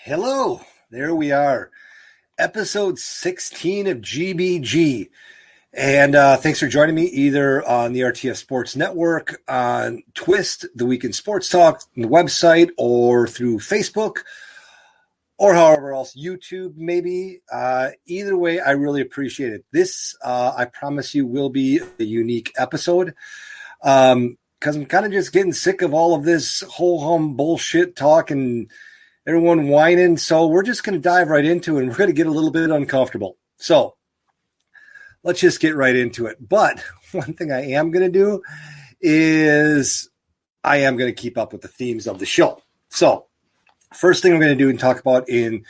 Hello, there we are, episode 16 of GBG. And thanks for joining me either on the RTF Sports Network, on Twist, the Week in Sports Talk, the website, or through Facebook, or however else, YouTube maybe. Either way, I really appreciate it. This, I promise you, will be a unique episode because I'm kind of just getting sick of all of this ho-hum bullshit talk and everyone whining. So we're just going to dive right into it, and we're going to get a little bit uncomfortable. So let's just get right into it. But one thing I am going to do is I am going to keep up with the themes of the show. So first thing I'm going to do and talk about in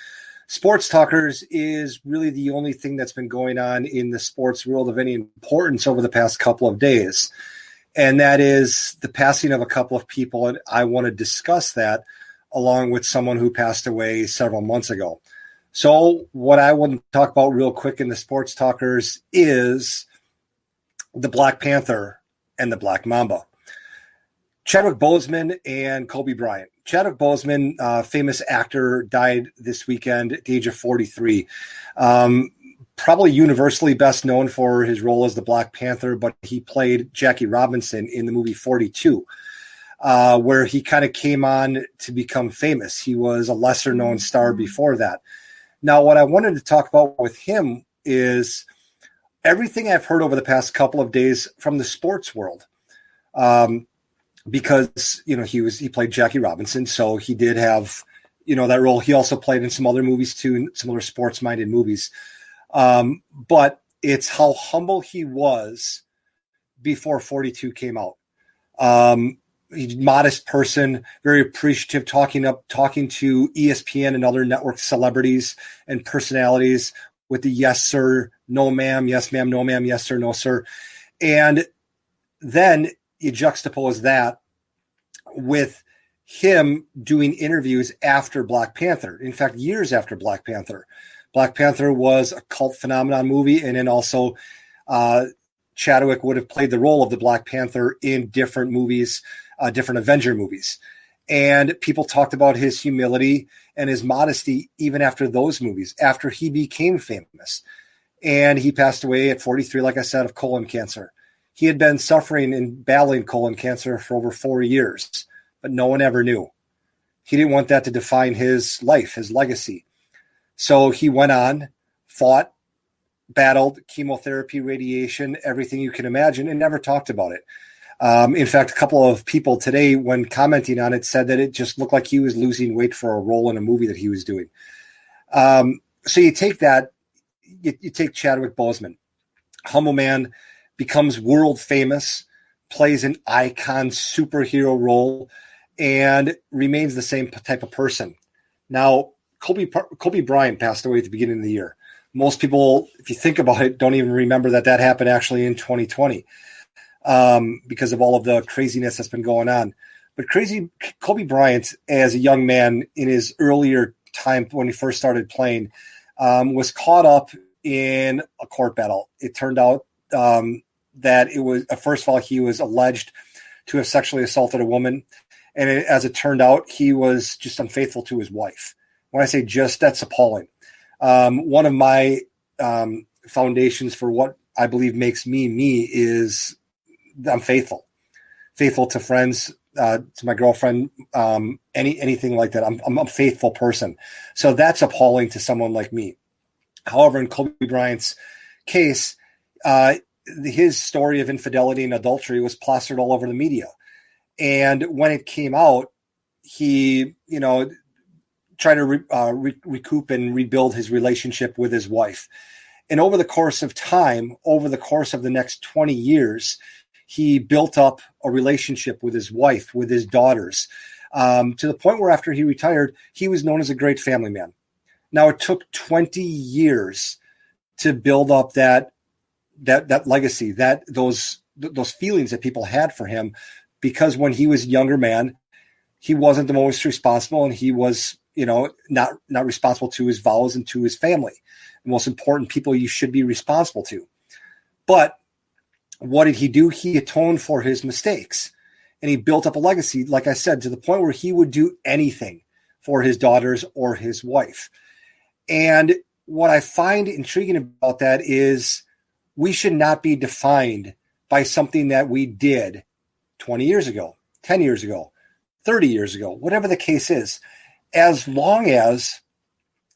Sports Talkers is really the only thing that's been going on in the sports world of any importance over the past couple of days. And that is the passing of a couple of people. And I want to discuss that along with someone who passed away several months ago. So what I want to talk about real quick in the Sports Talkers is the Black Panther and the Black Mamba. Chadwick Boseman and Kobe Bryant. Chadwick Boseman, famous actor, died this weekend at the age of 43. Probably universally best known for his role as the Black Panther, but he played Jackie Robinson in the movie 42. Where he kind of came on to become famous. He was a lesser known star before that. Now, what I wanted to talk about with him is everything I've heard over the past couple of days from the sports world. Because, he played Jackie Robinson, so he did have, that role. He also played in some other movies too, some other sports minded movies. But it's how humble he was before 42 came out. He's a modest person, very appreciative, talking to ESPN and other network celebrities and personalities with the yes, sir, no, ma'am, yes, ma'am, no, ma'am, yes, sir, no, sir. And then you juxtapose that with him doing interviews after Black Panther. In fact, years after Black Panther. Black Panther was a cult phenomenon movie, and then also Chadwick would have played the role of the Black Panther in different movies, different Avenger movies. And people talked about his humility and his modesty even after those movies, after he became famous. And he passed away at 43, like I said, of colon cancer. He had been suffering and battling colon cancer for over 4 years, but no one ever knew. He didn't want that to define his life, his legacy. So he went on, fought, battled chemotherapy, radiation, everything you can imagine, and never talked about it. In fact, a couple of people today, when commenting on it, said that it just looked like he was losing weight for a role in a movie that he was doing. So you take that, you take Chadwick Boseman, humble man, becomes world famous, plays an icon superhero role, and remains the same type of person. Now, Kobe Bryant passed away at the beginning of the year. Most people, if you think about it, don't even remember that happened actually in 2020 because of all of the craziness that's been going on. But Kobe Bryant, as a young man in his earlier time when he first started playing, was caught up in a court battle. It turned out that it was, first of all, he was alleged to have sexually assaulted a woman. And as it turned out, he was just unfaithful to his wife. When I say just, that's appalling. One of my foundations for what I believe makes me is I'm faithful to friends, to my girlfriend, anything like that. I'm a faithful person. So that's appalling to someone like me. However, in Kobe Bryant's case, his story of infidelity and adultery was plastered all over the media. And when it came out, he, tried to recoup and rebuild his relationship with his wife. And over the course of time, over the course of the next 20 years, he built up a relationship with his wife, with his daughters, to the point where after he retired, he was known as a great family man. Now, it took 20 years to build up that legacy, those feelings that people had for him, because when he was a younger man, he wasn't the most responsible, and he was, not responsible to his vows and to his family, the most important people you should be responsible to. But what did he do? He atoned for his mistakes, and he built up a legacy, like I said, to the point where he would do anything for his daughters or his wife. And what I find intriguing about that is we should not be defined by something that we did 20 years ago, 10 years ago, 30 years ago, whatever the case is, as long as,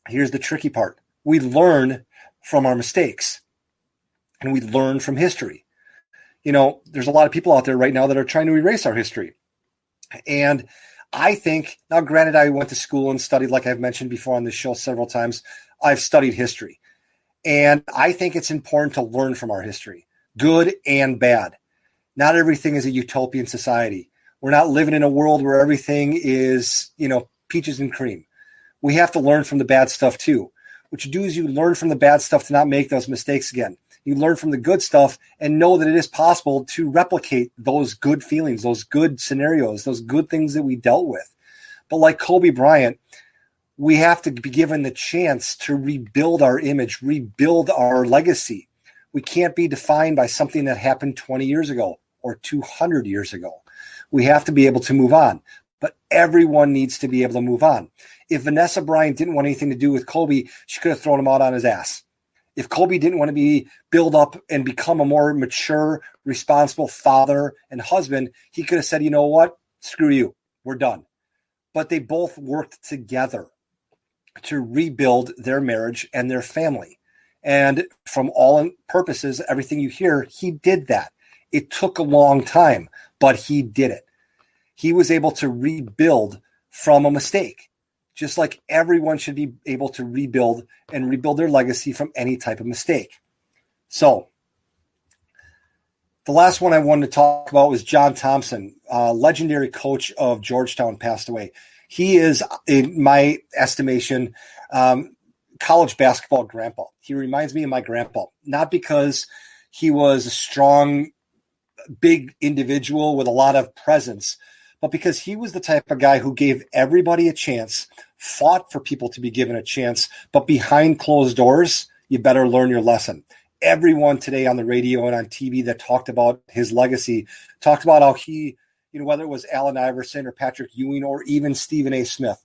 here's the tricky part, we learn from our mistakes and we learn from history. You know, there's a lot of people out there right now that are trying to erase our history. And I think, now granted, I went to school and studied, like I've mentioned before on this show several times, I've studied history. And I think it's important to learn from our history, good and bad. Not everything is a utopian society. We're not living in a world where everything is, you know, peaches and cream. We have to learn from the bad stuff too. What you do is you learn from the bad stuff to not make those mistakes again. You learn from the good stuff and know that it is possible to replicate those good feelings, those good scenarios, those good things that we dealt with. But like Kobe Bryant, we have to be given the chance to rebuild our image, rebuild our legacy. We can't be defined by something that happened 20 years ago or 200 years ago. We have to be able to move on. But everyone needs to be able to move on. If Vanessa Bryant didn't want anything to do with Kobe, she could have thrown him out on his ass. If Kobe didn't want to be build up and become a more mature, responsible father and husband, he could have said, you know what? Screw you. We're done. But they both worked together to rebuild their marriage and their family. And from all purposes, everything you hear, he did that. It took a long time, but he did it. He was able to rebuild from a mistake, just like everyone should be able to rebuild their legacy from any type of mistake. So the last one I wanted to talk about was John Thompson, legendary coach of Georgetown, passed away. He is, in my estimation, college basketball grandpa. He reminds me of my grandpa, not because he was a strong, big individual with a lot of presence, but because he was the type of guy who gave everybody a chance, fought for people to be given a chance, but behind closed doors, you better learn your lesson. Everyone today on the radio and on TV that talked about his legacy talked about how he, you know, whether it was Allen Iverson or Patrick Ewing or even Stephen A. Smith,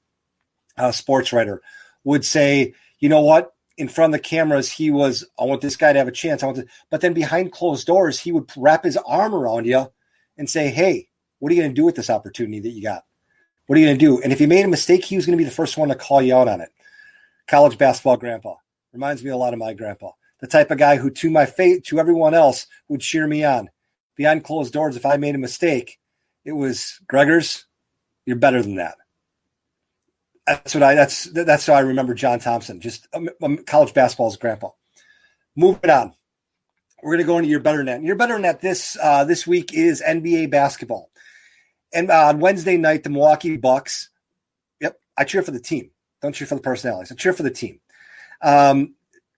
a sports writer, would say, you know what, in front of the cameras, he was, I want this guy to have a chance. But then behind closed doors, he would wrap his arm around you and say, hey, what are you going to do with this opportunity that you got? What are you going to do? And if you made a mistake, he was going to be the first one to call you out on it. College basketball grandpa. Reminds me a lot of my grandpa. The type of guy who, to everyone else, would cheer me on. Behind closed doors, if I made a mistake, it was, Gregors, you're better than that. That's how I remember John Thompson, just college basketball's grandpa. Moving on. We're going to go into Your Better Net. Your Better Net this week is NBA basketball. And on Wednesday night, the Milwaukee Bucks, yep, I cheer for the team. Don't cheer for the personalities. I cheer for the team.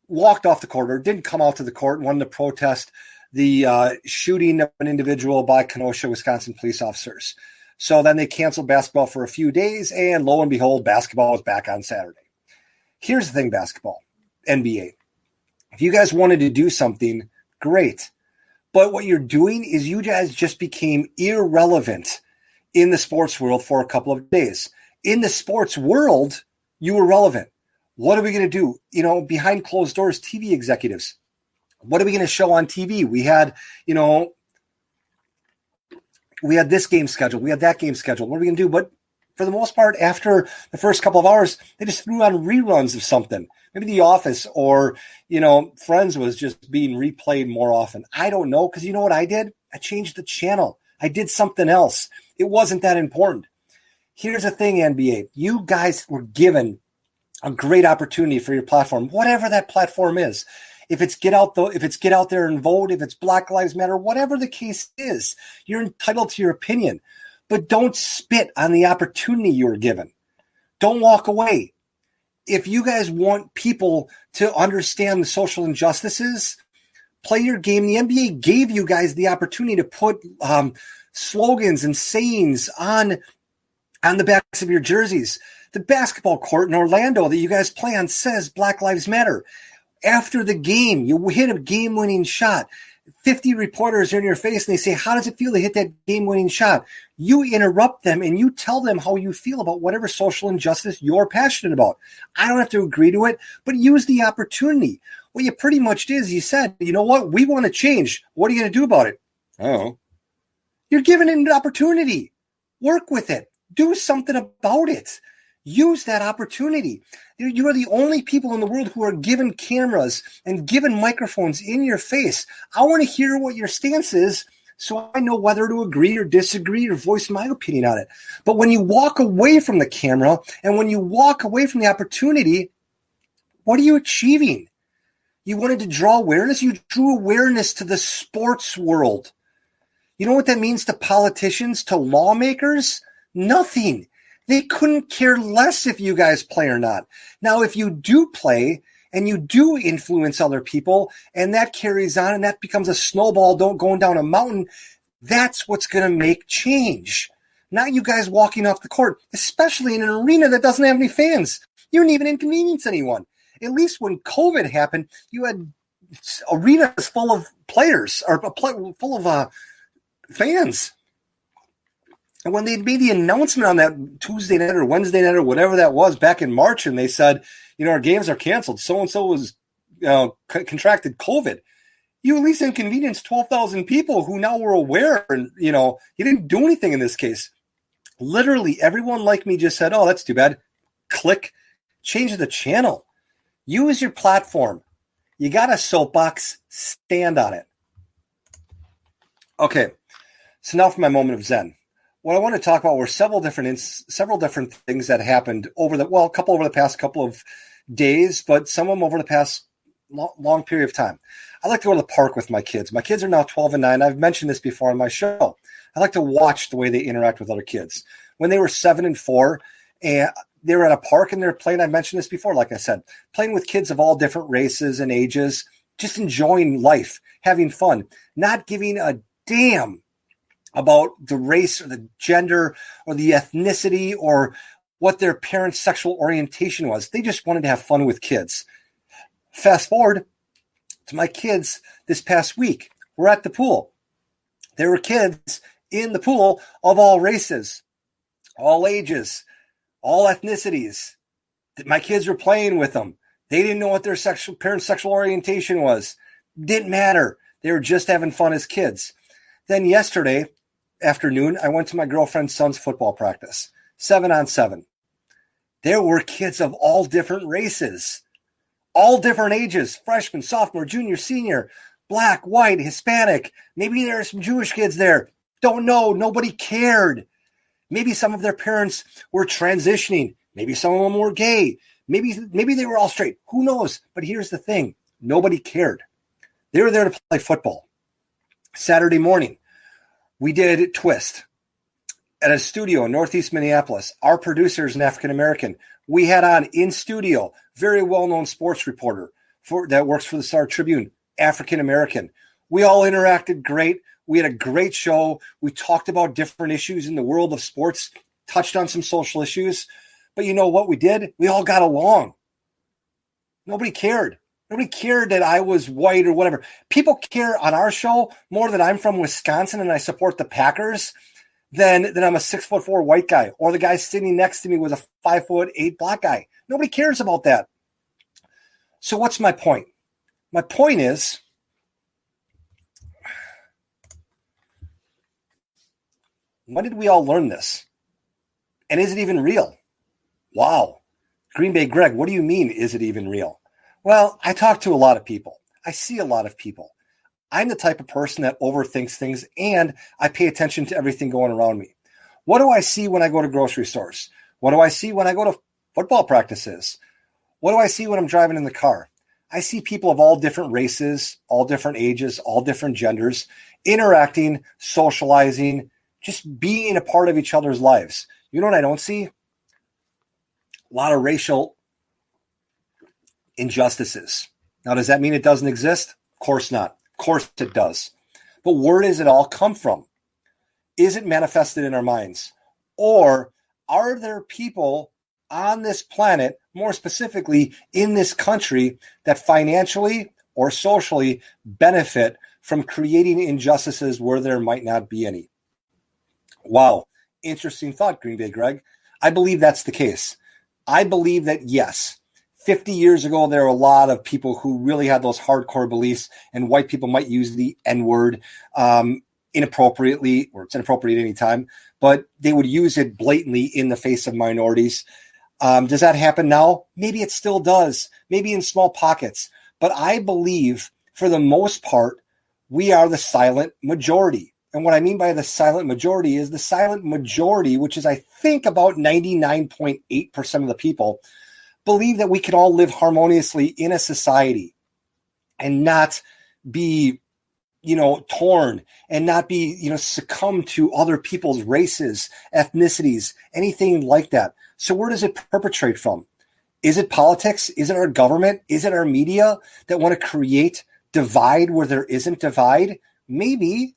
Walked off the court or didn't come out to the court and wanted to protest the shooting of an individual by Kenosha, Wisconsin police officers. So then they canceled basketball for a few days, and lo and behold, basketball is back on Saturday. Here's the thing, basketball, NBA. If you guys wanted to do something, great. But what you're doing is you guys just became irrelevant in the sports world for a couple of days. In the sports world, you were relevant. What are we going to do? You know, behind closed doors, TV executives. What are we going to show on TV? We had this game scheduled. We had that game scheduled. What are we going to do? But for the most part, after the first couple of hours, they just threw on reruns of something. Maybe The Office or, Friends was just being replayed more often. I don't know, because you know what I did? I changed the channel. I did something else. It wasn't that important. Here's the thing, NBA. You guys were given a great opportunity for your platform, whatever that platform is. If it's get out there and vote, if it's Black Lives Matter, whatever the case is, you're entitled to your opinion. But don't spit on the opportunity you were given. Don't walk away. If you guys want people to understand the social injustices, play your game. The NBA gave you guys the opportunity to put slogans and sayings on the backs of your jerseys. The basketball court in Orlando that you guys play on says Black Lives Matter. After the game, you hit a game-winning shot. 50 reporters are in your face and they say, how does it feel to hit that game-winning shot? You interrupt them and you tell them how you feel about whatever social injustice you're passionate about. I don't have to agree to it, but use the opportunity. What you pretty much did is you said, you know what? We want to change. What are you going to do about it? Oh. You're given an opportunity. Work with it. Do something about it. Use that opportunity. You are the only people in the world who are given cameras and given microphones in your face. I want to hear what your stance is so I know whether to agree or disagree or voice my opinion on it. But when you walk away from the camera and when you walk away from the opportunity, what are you achieving? You wanted to draw awareness? You drew awareness to the sports world. You know what that means to politicians, to lawmakers? Nothing. They couldn't care less if you guys play or not. Now, if you do play and you do influence other people and that carries on and that becomes a snowball going down a mountain, that's what's going to make change. Not you guys walking off the court, especially in an arena that doesn't have any fans. You didn't even inconvenience anyone. At least when COVID happened, you had arenas full of players or full of fans. And when they made the announcement on that Tuesday night or Wednesday night or whatever that was back in March, and they said, our games are canceled. So-and-so was contracted COVID. You at least inconvenienced 12,000 people who now were aware. And, you didn't do anything in this case. Literally everyone like me just said, oh, that's too bad. Click, change the channel. Use your platform. You got a soapbox, stand on it. Okay, so now for my moment of Zen. What I want to talk about were several different things that happened a couple over the past couple of days, but some of them over the past long period of time. I like to go to the park with my kids. My kids are now 12 and 9. I've mentioned this before on my show. I like to watch the way they interact with other kids. When they were 7 and 4, and they were at a park and they're playing, I mentioned this before, like I said, playing with kids of all different races and ages, just enjoying life, having fun, not giving a damn about the race or the gender or the ethnicity or what their parents' sexual orientation was. They just wanted to have fun with kids. Fast forward to my kids this past week. We're at the pool. There were kids in the pool of all races, all ages, all ethnicities. My kids were playing with them. They didn't know what their parents' sexual orientation was. Didn't matter. They were just having fun as kids. Then yesterday afternoon, I went to my girlfriend's son's football practice, 7-on-7. There were kids of all different races, all different ages, freshman, sophomore, junior, senior, black, white, Hispanic. Maybe there are some Jewish kids there. Don't know. Nobody cared. Maybe some of their parents were transitioning. Maybe some of them were gay. Maybe they were all straight. Who knows? But here's the thing. Nobody cared. They were there to play football. Saturday morning, we did Twist at a studio in Northeast Minneapolis. Our producer is an African-American. We had on in studio, very well-known sports reporter that works for the Star Tribune, African-American. We all interacted great. We had a great show. We talked about different issues in the world of sports, touched on some social issues. But you know what we did? We all got along. Nobody cared. Nobody cared that I was white or whatever. People care on our show more that I'm from Wisconsin and I support the Packers than I'm a 6'4" white guy or the guy sitting next to me was a 5'8" black guy. Nobody cares about that. So what's my point? My point is, when did we all learn this? And is it even real? Wow. Green Bay Greg, what do you mean, is it even real? Well, I talk to a lot of people. I see a lot of people. I'm the type of person that overthinks things, and I pay attention to everything going around me. What do I see when I go to grocery stores? What do I see when I go to football practices? What do I see when I'm driving in the car? I see people of all different races, all different ages, all different genders, interacting, socializing, just being a part of each other's lives. You know what I don't see? A lot of racial injustices. Now, does that mean it doesn't exist? Of course not. Of course it does. But where does it all come from? Is it manifested in our minds? Or are there people on this planet, more specifically in this country, that financially or socially benefit from creating injustices where there might not be any. Wow. Interesting thought, Green Bay Greg. I believe that's the case. I believe that, yes, 50 years ago, there were a lot of people who really had those hardcore beliefs, and white people might use the N-word inappropriately, or it's inappropriate at any time, but they would use it blatantly in the face of minorities. Does that happen now? Maybe it still does, maybe in small pockets. But I believe, for the most part, we are the silent majority. And what I mean by the silent majority is the silent majority, which is, I think, about 99.8% of the people, believe that we can all live harmoniously in a society and not be, torn, and not be, succumb to other people's races, ethnicities, anything like that. So where does it perpetrate from? Is it politics? Is it our government? Is it our media that want to create divide where there isn't divide? Maybe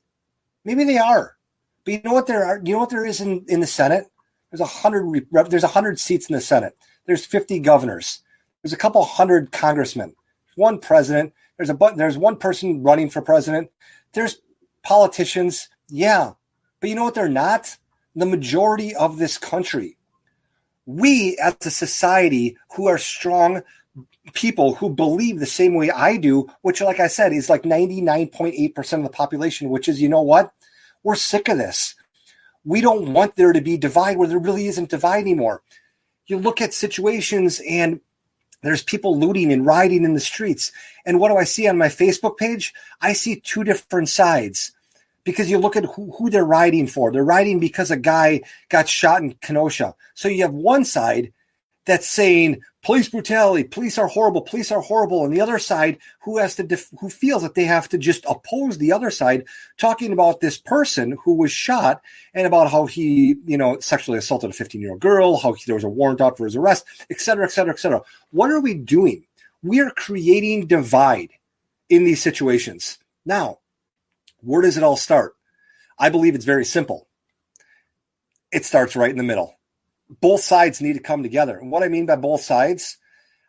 they are. But you know what there are? You know what there is in the Senate? There's 100 seats in the Senate. There's 50 governors. There's a couple hundred congressmen. One president. There's one person running for president. There's politicians. Yeah. But you know what they're not? The majority of this country. We, as a society who are strong people who believe the same way I do, which, like I said, is like 99.8% of the population, which is, you know what? We're sick of this. We don't want there to be divide where there really isn't divide anymore. You look at situations and there's people looting and rioting in the streets. And what do I see on my Facebook page? I see two different sides, because you look at who they're rioting for. They're rioting because a guy got shot in Kenosha. So you have one side that's saying police brutality, police are horrible, and the other side who feels that they have to just oppose the other side, talking about this person who was shot and about how he, sexually assaulted a 15-year-old girl, how there was a warrant out for his arrest, et cetera, et cetera, et cetera. What are we doing? We are creating divide in these situations. Now, where does it all start? I believe it's very simple. It starts right in the middle. Both sides need to come together. And what I mean by both sides,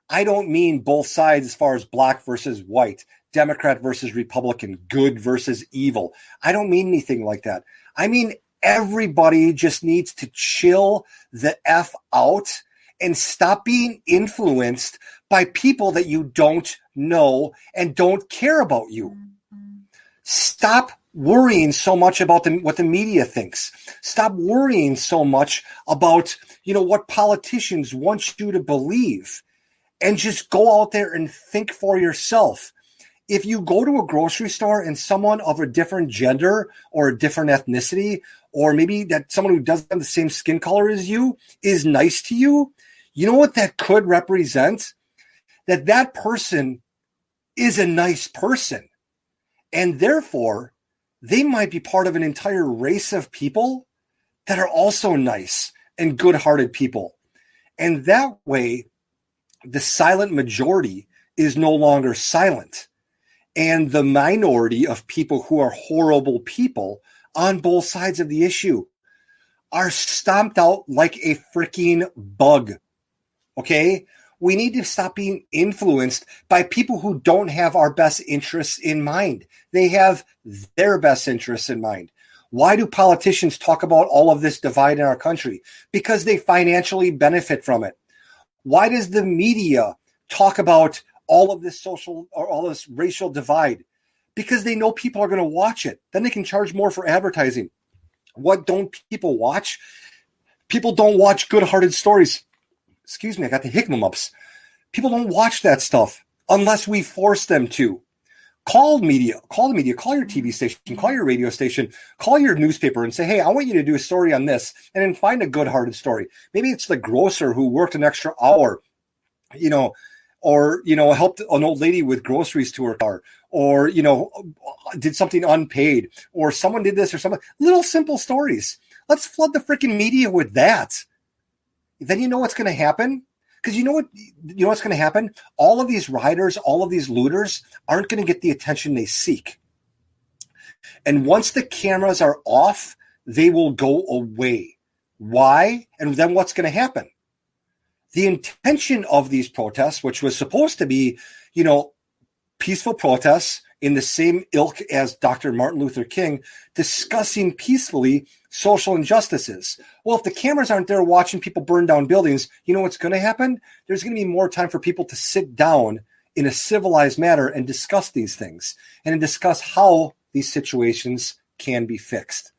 I don't mean both sides as far as black versus white, Democrat versus Republican, good versus evil. I don't mean anything like that. I mean, everybody just needs to chill the F out and stop being influenced by people that you don't know and don't care about you. Stop worrying so much about what the media thinks. Stop worrying so much about, what politicians want you to believe, and just go out there and think for yourself. If you go to a grocery store and someone of a different gender or a different ethnicity, or maybe that someone who doesn't have the same skin color as you is nice to you, you know what that could represent? That person is a nice person. And therefore, they might be part of an entire race of people that are also nice and good-hearted people. And that way, the silent majority is no longer silent. And the minority of people who are horrible people on both sides of the issue are stomped out like a freaking bug. Okay? We need to stop being influenced by people who don't have our best interests in mind. They have their best interests in mind. Why do politicians talk about all of this divide in our country? Because they financially benefit from it. Why does the media talk about all of this social or all this racial divide? Because they know people are going to watch it. Then they can charge more for advertising. What don't people watch? People don't watch good-hearted stories. Excuse me, I got the hiccups. People don't watch that stuff unless we force them to. Call the media, call your TV station, call your radio station, call your newspaper and say, hey, I want you to do a story on this, and then find a good-hearted story. Maybe it's the grocer who worked an extra hour, or, helped an old lady with groceries to her car, or, did something unpaid, or someone did this or something. Little simple stories. Let's flood the freaking media with that. Then you know what's going to happen? Because you know what's going to happen? All of these rioters, all of these looters aren't going to get the attention they seek. And once the cameras are off, they will go away. Why? And then what's going to happen? The intention of these protests, which was supposed to be, peaceful protests in the same ilk as Dr. Martin Luther King, discussing peacefully social injustices. Well, if the cameras aren't there watching people burn down buildings, you know what's going to happen? There's going to be more time for people to sit down in a civilized manner and discuss these things and discuss how these situations can be fixed.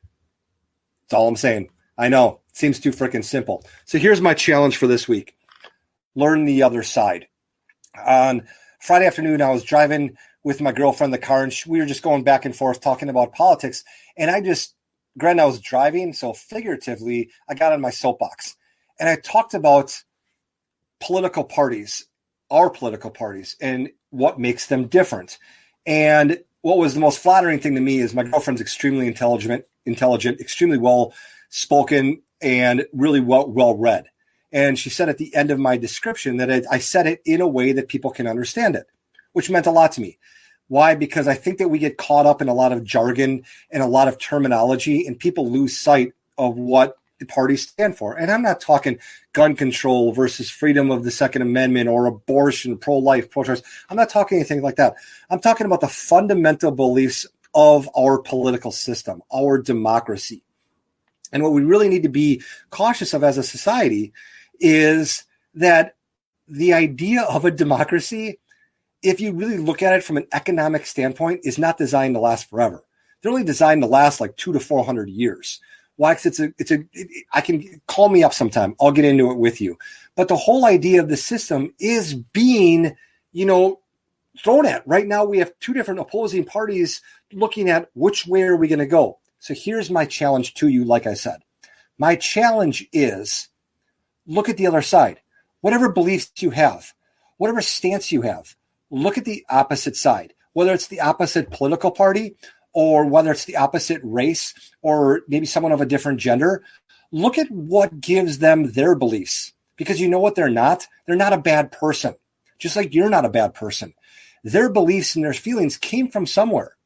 That's all I'm saying. I know, it seems too freaking simple. So here's my challenge for this week. Learn the other side. On Friday afternoon, I was driving with my girlfriend in the car, and we were just going back and forth talking about politics. And granted, I was driving, so figuratively, I got on my soapbox. And I talked about political parties, our political parties, and what makes them different. And what was the most flattering thing to me is my girlfriend's extremely intelligent, extremely well-spoken, and really well-read. And she said at the end of my description that I said it in a way that people can understand it, which meant a lot to me. Why? Because I think that we get caught up in a lot of jargon and a lot of terminology, and people lose sight of what the parties stand for. And I'm not talking gun control versus freedom of the Second Amendment or abortion, pro-life, pro-choice. I'm not talking anything like that. I'm talking about the fundamental beliefs of our political system, our democracy. And what we really need to be cautious of as a society is that the idea of a democracy, if you really look at it from an economic standpoint, is not designed to last forever. They're only designed to last like 200 to 400 years. Why? Because I can call me up sometime. I'll get into it with you. But the whole idea of the system is being, thrown at. Right now, we have two different opposing parties looking at which way are we going to go. So here's my challenge to you, like I said. My challenge is look at the other side. Whatever beliefs you have, whatever stance you have, look at the opposite side, whether it's the opposite political party or whether it's the opposite race or maybe someone of a different gender. Look at what gives them their beliefs, because you know what they're not? They're not a bad person, just like you're not a bad person. Their beliefs and their feelings came from somewhere.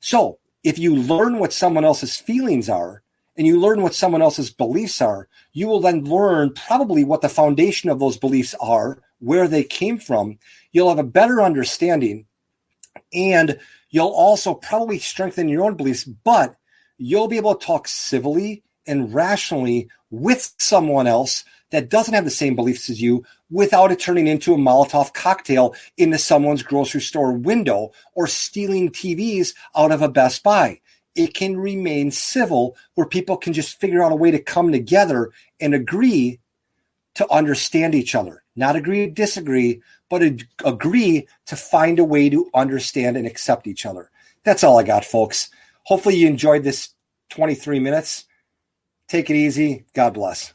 So if you learn what someone else's feelings are and you learn what someone else's beliefs are, you will then learn probably what the foundation of those beliefs are, where they came from. You'll have a better understanding, and you'll also probably strengthen your own beliefs, but you'll be able to talk civilly and rationally with someone else that doesn't have the same beliefs as you without it turning into a Molotov cocktail into someone's grocery store window or stealing TVs out of a Best Buy. It can remain civil where people can just figure out a way to come together and agree to understand each other. Not agree to disagree, but agree to find a way to understand and accept each other. That's all I got, folks. Hopefully you enjoyed this 23 minutes. Take it easy. God bless.